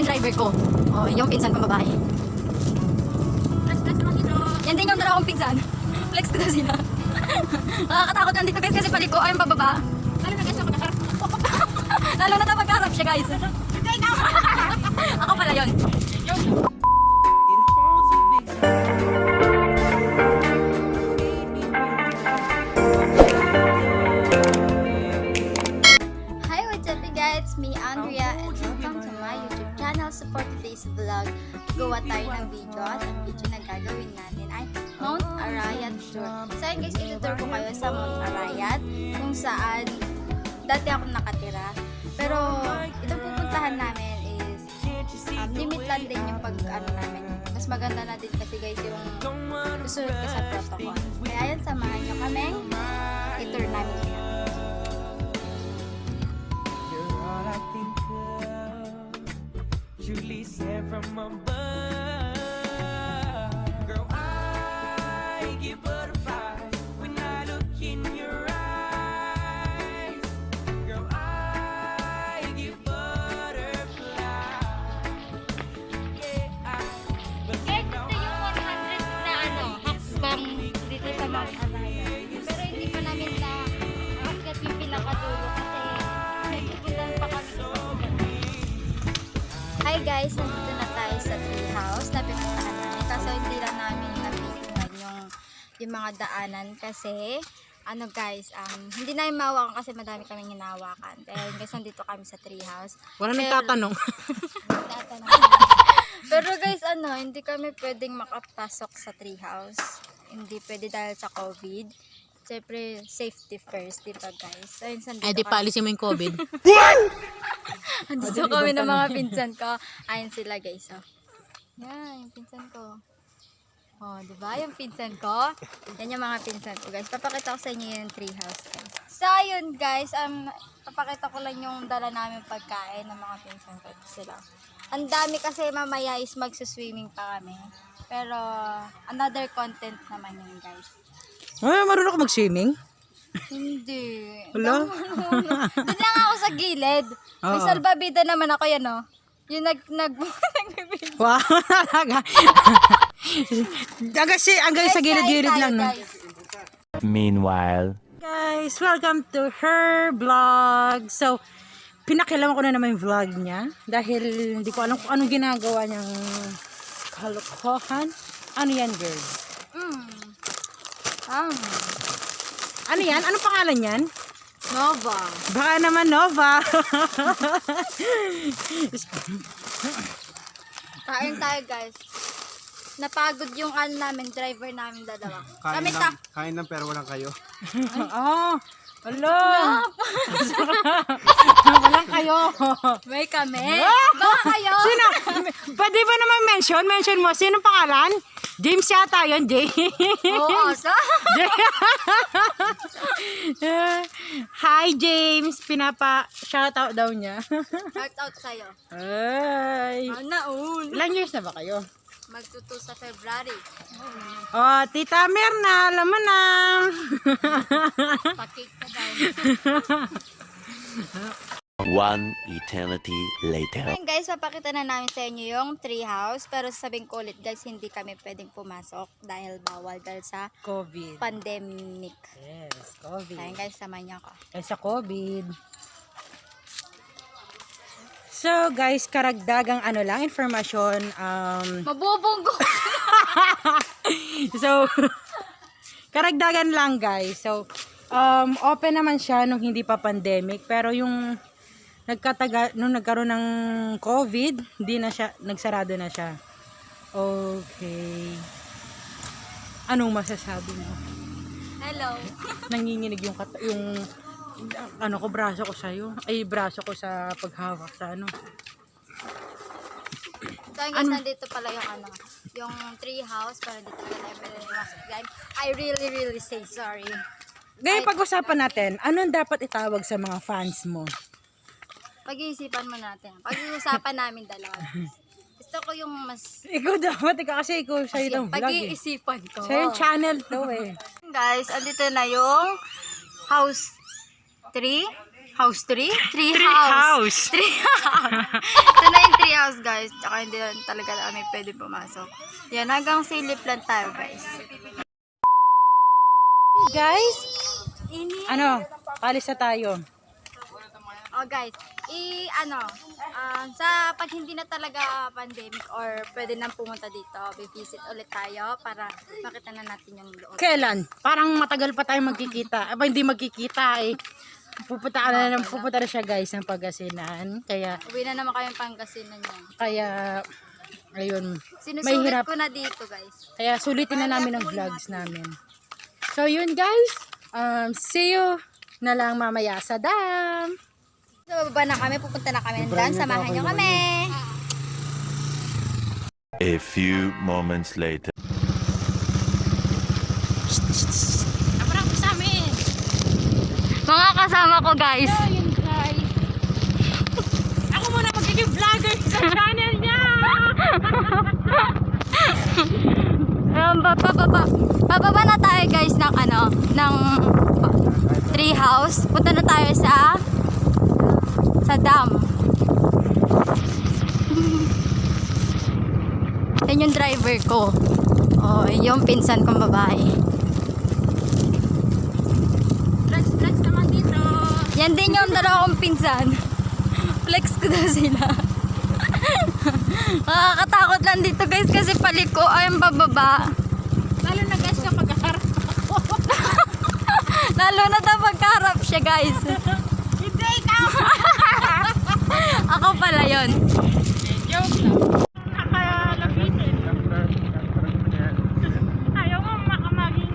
yung driver ko. Oh, yung pinsan kong babae. Yan din yung dalawang pinsan. Flex ko na sila. Nakakatakot lang dito guys kasi paliko ay yung pababa. Lalo na guys ako nakarap. Lalo na tapos harap siya guys. Ako pala yun. Hi, what's up guys? It's me Andrea and welcome to my YouTube channel. So for today's vlog, gawa tayo ng video at ang video na gagawin natin ay Mount Arayat Tour. So ayun guys, itutur ko kayo sa Mount Arayat kung saan dati ako nakatira. Pero itong pupuntahan namin is limit lang din yung pag-ano namin. Mas maganda na din kasi guys yung susunod ka sa protocol. Kaya ayan, samahan nyo kaming i-tour namin kaya. Julie said from above, girl, I get butterflies when I look in your eyes. Girl, I get butterflies. Yeah, but Guys, ito yung 100 na hakbang dito sa Mount Arayat. Pero hindi pa namin na akyat yung pinakadulo kasi nagpupuntan pa kami sa Hi guys, nandito na tayo sa tree house na pinuntahan namin. Kaso hindi lang namin napilihan yung mga daanan kasi ano guys, hindi namin mahawakan kasi madami kaming hinahawakan. Kaya guys, nandito kami sa tree house. Wala nagtatanong. Pero guys, hindi kami pwedeng makapasok sa tree house. Hindi pwede dahil sa COVID. Siyempre, safety first, di ba guys? So, yun, Di paalisin mo yung COVID. andito kami ng mga pinsan ko. Ayun sila guys. Oh. Yan, yung pinsan ko. Oh, di ba? Yung pinsan ko. Yan yung mga pinsan ko guys. Papakita ko sa inyo yung tree house guys. So, ayun guys. Papakita ko lang yung dala namin pagkain ng mga pinsan ko. Sila. Ang dami kasi mamaya is magsuswimming pa kami. Pero, another content naman yun guys. Ay, marunong ako mag-swimming? Hindi. Wala? Doon lang ako sa gilid. May Oo. salbabida naman ako yan, oh. Yung nagbibigay. Wow, talaga. Hanggang sa gilid-gilid lang, no? meanwhile. Guys, welcome to her vlog. So, pinakilaman ko na naman yung vlog niya. Dahil hindi ko alam kung anong ginagawa niyang kalokohan. Ano yan, girl? Ano yan? Anong pangalan yan? Nova. Baka naman Nova. Kain tayo, guys. Napagod yung namin, driver namin dalawa. Kain lang pero walang kayo. Oh, hello. Walang kayo. May kami. Baka kayo. Sino? Pwede ba naman mention? Mention mo. Sino pangalan? James yata yun, James. Oo, so. Hi, James. Pinapa-shoutout daw niya. Shout out sa'yo. Ay. Naun. Ilang years na ba kayo? Magtuto sa February. Oh, Tita Mirna, alam mo na. Pakik ka daw. One eternity later. Ngayon guys, papakita na namin sa inyo yung tree house. Pero sabihin ko ulit guys, hindi kami pwedeng pumasok dahil bawal dahil sa COVID. pandemic. Yes, COVID. Kaya guys, samahan niyo ako. Ay, sa COVID. So, guys, karagdagang informasyon. Mabubunggo! So, karagdagan lang, guys. So, open naman siya nung hindi pa pandemic. Pero yung nung nagkaroon ng COVID, hindi na siya, nagsarado na siya. Okay. Anong masasabi mo? Hello! Nanginginig yung braso ko sa'yo. Ay, braso ko sa paghawak sa So guys, nandito pala yung yung tree house. Pero dito pala yung pwede pumasok guys. I really say sorry. Ngayon, pag-usapan natin, anong dapat itawag sa mga fans mo? Pag-iisipan mo natin. Pag-uusapan namin dalawa. Gusto ko yung mas... Ikaw dapat, kasi ikaw sa'yo itong vlog eh. Pag-iisipan ko. Sa'yo yung channel to eh. Guys, andito na yung house 3. House 3? Tree Tree house. house. Ito na yung tree house, guys. Tsaka hindi lang talaga kami pwede pumasok. Yan, hanggang silip lang tayo, guys. Guys, Ini... ano, palis na tayo. Oh, guys. Sa pag hindi na talaga pandemic or pwede nang pumunta dito, visit ulit tayo para makita na natin yung loob. Kailan? Parang matagal pa tayo magkikita. Aba, hindi magkikita eh. Pupunta na siya guys ng Pangasinan. Kaya, Uwi na naman kayong Pangasinan yan. ayun. Sinusulit Mahirap. ko na dito, guys. Kaya sulitin na namin ang vlogs namin. So yun guys, see you na lang mamaya sa dam. So, bababa na kami. Pupunta na kami ng dam. Samahan nyo kami. A few moments later. Aparang sa amin. Mga kasama ko, guys. Ayun guys. Ako muna magiging vlogger sa channel niya. Bababa na tayo, guys, ng tree house. Punta na tayo sa dam. Yan yung driver ko. Oh, yung pinsan kong babae. Flex naman dito. Yan din yung dalawa kong pinsan. Flex ko daw sila. Nakakatakot lang dito, guys, kasi paliko ay ang bababa. Lalo na guys kapag harap ako. Lalo na daw pagkaharap siya, guys. Hindi ikaw. Ako pala yon. Joke lang. Nakalabitin. Ayaw mo makamaging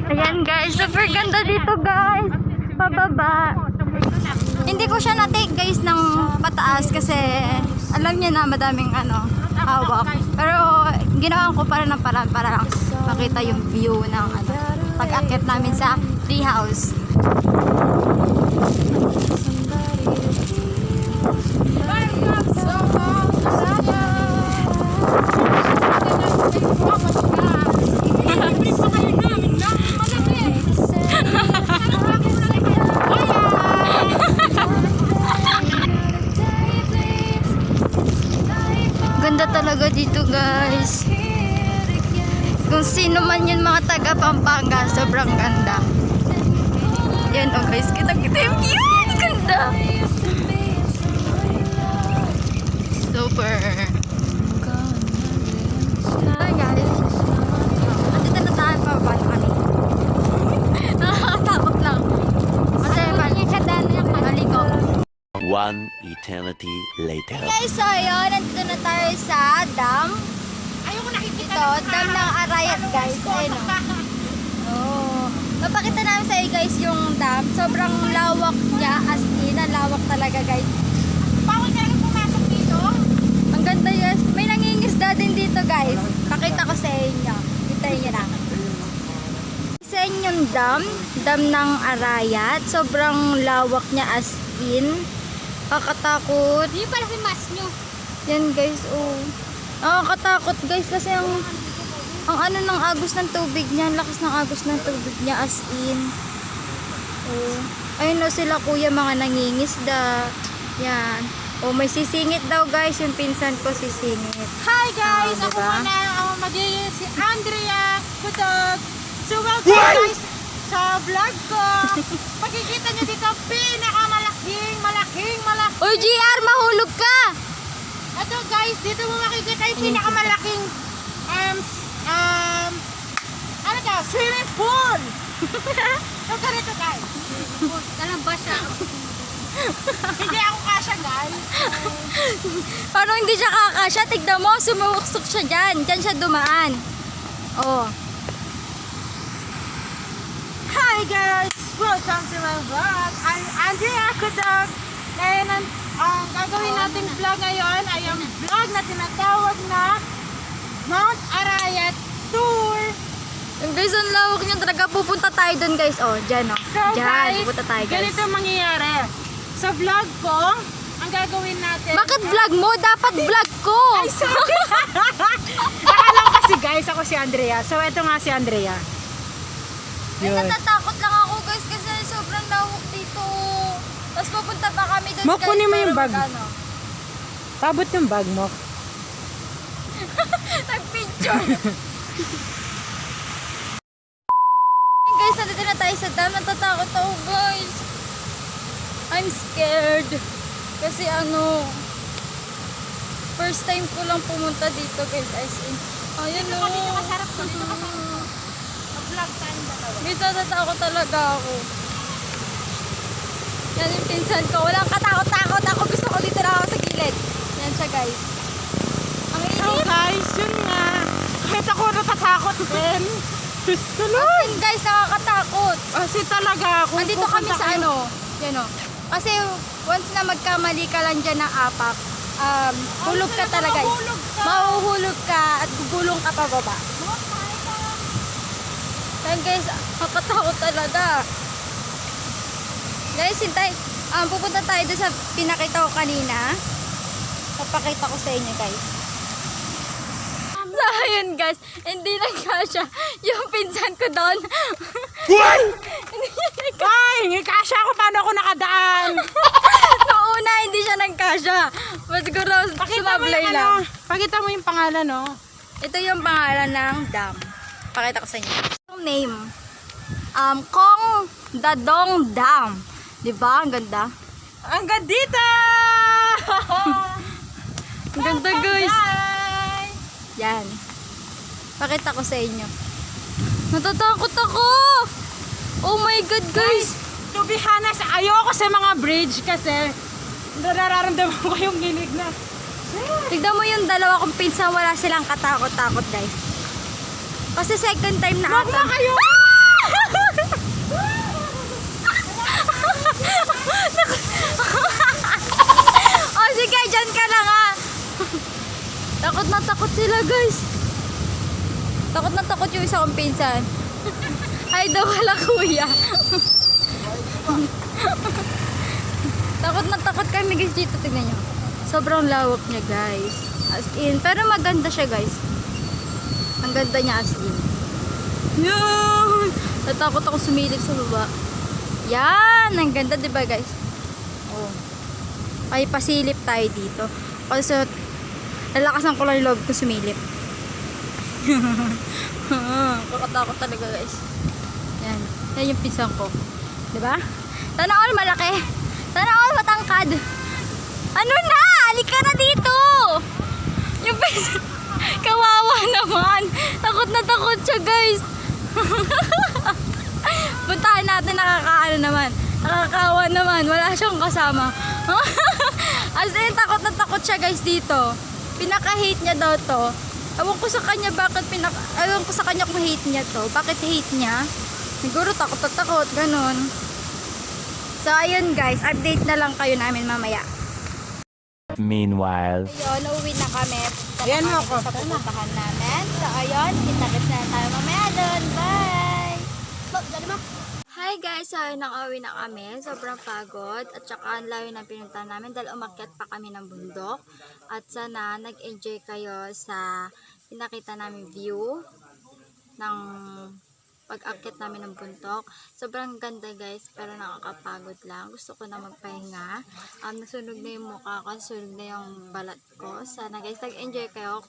Ayan, guys, super ganda dito, guys. Pababa. Hindi ko siya na-take, guys, ng pataas kasi alam niya na madaming hawak. Pero ginawa ko para ng paraan para lang makita yung view ng pag-akit namin sa tree house. Ganda talaga dito, guys. Kung sino man yun mga taga Pampanga, sobrang ganda. Yan, oh guys, kita-kita yung view. Ganda. Super. Hi, guys. Nandito na tayo, pababa na kami. Nakakatakot lang. Kasi maligo. One eternity later. Guys, so ayun, nandito na tayo sa dam. Ayoko nakikita. Ito, dam ng Arayat, guys. Ayun, oh. Mapakita namin sa iyo, guys, yung dam. Sobrang lawak niya, as in, ang lawak talaga, guys. Bawal ka lang pumasok dito. Ang ganda, guys. May nangingisda din dito, guys. Pakita ko sa inyo. Hintayin niyo na. Sa inyong dam ng Arayat. Sobrang lawak niya, as in. Kakatakot. Hindi pala si mas nyo. Yan, guys, oh. Nakakatakot, guys, kasi ang ng agos ng tubig niya, lakas ng agos ng tubig niya, as in. Oh. Ayun na sila, kuya, mga nangingisda. Yan. Oh, may sisingit daw, guys, yung pinsan ko sisingit. Hi guys, Ah, ako diba? muna ang magiging si Andrea Kutog. So welcome guys sa vlog ko. Makikita nyo dito pinakamalaking Uy, GR, mahulog ka! Ito guys, dito mo makikita yung pinakamalaking ano ka, swimming pool. So ganito guys. Talamba siya. Hindi ako kasya guys. Paano hindi siya kakasya? Tignan mo, sumuksok siya dyan. Dyan siya dumaan. Oh. Hi guys! Welcome to my vlog! I'm Andrea Kutog. Ngayon ang gagawin nating vlog ngayon ay ang vlog na tinatawag na Mount Arayat Tour. Yung guys, ang lawak niya talaga. Pupunta tayo dun, guys. Oh, dyan, oh. So Dyan, guys, pupunta tayo, guys. ganito mangyayari. Sa vlog ko, ang gagawin natin... Bakit vlog mo? Dapat vlog ko! Ay, sorry! Akala ko kasi guys, ako si Andrea. So ito nga si Andrea. Ay, natatakot lang ako, guys, kasi sobrang lawak dito. Tapos pupunta pa kami doon. Mok, kunin mo yung bag. Ano, Tabot yung bag mo. nag-picture. Guys, nandito na tayo sa dam. Natatakot ako, guys. I'm scared. Kasi ano, first time ko lang pumunta dito, guys. As in, ayun o. Dito ka sarap ko. Dito ka sarap ko. Mag-vlog tayong dalawa. Dito natatakot talaga ako. Yan yung pinsan ko. Walang katakot-takot. Ako gusto ko dito na ako sa gilid. Yan siya, guys. Ang So init. guys, yun nga. Kahit ako natatakot din. Diyos ko lang. As in, guys, nakakatakot. Kasi talaga, kung Andito kami pupunta sa kayo- ano, yan o. Kasi once na magkamali ka lang dyan ng apak, hulog ka talaga. Mahuhulog ka at gugulong ka pababa. Yan guys, makatakot talaga. Guys, hintay. Pupunta tayo doon sa pinakita ko kanina. Papakita ko sa inyo, guys. So, ayun guys, hindi nagkasya yung pinsan ko doon. Ay, ikasya ako paano ako nakadaan. Noong una, hindi siya nagkasya. But siguro, sumablay lang. Pakita mo yung pangalan, no? Ito yung pangalan ng dam. Pakita ko sa inyo. Yung name. Kong Dadong Dam. Diba? Ang ganda. Ang gandita! Ang ganda, guys. Yan. Pakita ko sa inyo. Natatakot ako. Oh my God, guys. To be honest, ayoko sa mga bridge kasi nararamdaman ko yung gilig na. Tignan mo yung dalawa kong pinsan, wala silang katakot-takot, guys. Kasi second time na ata. kayo! Oh, sige, dyan ka lang ha. Takot na takot sila, guys. Takot na takot yung isa kong pinsan. Ay, daw wala, kuya. Takot na takot kami, guys, dito. Tignan nyo. Sobrang lawak niya, guys. As in. Pero maganda siya, guys. Ang ganda niya, as in. Yan! Natakot ako sumilip sa baba. Yan! Ang ganda, diba, guys? Oh. Ay, pasilip tayo dito. Kasi, lalakasan ko lang yung loob ko sumilip. Kakatakot talaga, guys. Yan. Yan yung pisang ko. Diba? Sana all malaki. Sana all matangkad. Ano na? Halika na dito! Yung pisang. Kawawa naman. Takot na takot siya, guys. Puntahan natin, nakakaano naman. Nakakawa naman. Wala siyang kasama. As in, takot na takot siya, guys, dito. Pinaka-hate niya daw to. Ewan ko sa kanya ewan ko sa kanya kung hate niya to. Bakit hate niya? Siguro takot na takot, ganun. So, ayun guys, update na lang kayo namin mamaya. Meanwhile. Ayun, nauwi na kami. Ayan mo ako. Sa pupuntahan namin. So, ayun, kita-kits na tayo mamaya doon. Bye! Hi guys, so nakauwi na kami. Sobrang pagod. At saka ang layo ng pinuntahan namin dahil umakyat pa kami ng bundok. At sana nag-enjoy kayo sa pinakita namin view ng pag-akyat namin ng bundok. Sobrang ganda guys, pero nakakapagod lang. Gusto ko na magpahinga. Nasunog na yung mukha ko, nasunog na yung balat ko. Sana guys nag-enjoy kayo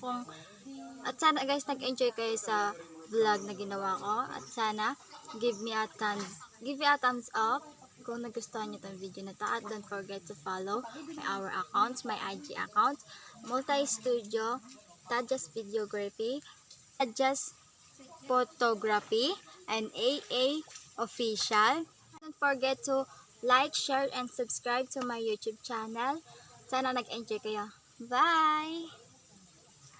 at sana guys nag-enjoy kayo sa vlog na ginawa ko. At sana give me a thumbs up kung nagustuhan nyo itong video na to. At don't forget to follow our accounts, my IG accounts, Multi-Studio, Tadjas Videography, Tadjas Photography, and AA Official. Don't forget to like, share, and subscribe to my YouTube channel. Sana nag-enjoy kayo. Bye!